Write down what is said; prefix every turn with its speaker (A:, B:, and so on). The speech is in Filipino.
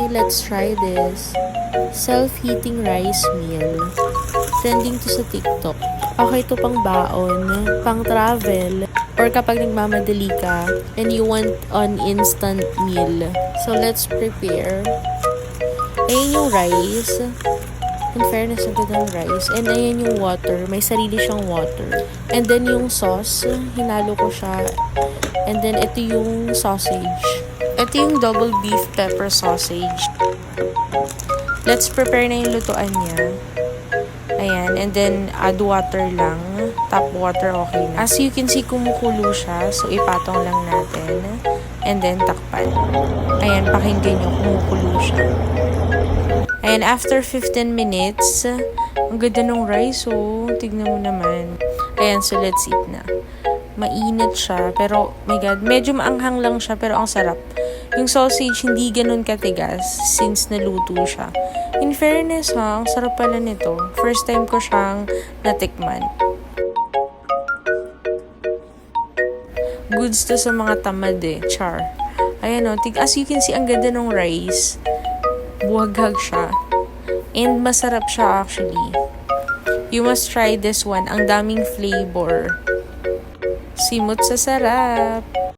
A: let's try this. Self-heating rice meal. Trending to sa TikTok. Okay to pang baon, pang travel, or kapag nagmamadali ka and you want an instant meal. So let's prepare. Ayan yung rice. In fairness, ang ganda ng rice. And ayan yung water. May sarili siyang water. And then yung sauce, hinalo ko siya. And then ito yung sausage. Ito yung double beef pepper sausage. Let's prepare na yung lutuan niya. Ayan. And then add water lang. Tap water, okay na. As you can see, kumukulo siya. So ipatong lang natin. And then takpan. Ayan, pakinggan nyo. Kumukulo siya. And after 15 minutes, ang ganda ng rice, oh. Tignan mo naman. Ayan, so let's eat na. Mainit siya, pero, my God, medyo maanghang lang siya, pero ang sarap. Yung sausage, hindi ganun katigas, since naluto siya. In fairness, ha, ang sarap pala nito. First time ko siyang natikman. Goods to sa mga tamad, eh. Char. Ayan, oh. As you can see, ang ganda ng rice. Buhaghag siya. And masarap siya actually. You must try this one. Ang daming flavor. Simot sa sarap.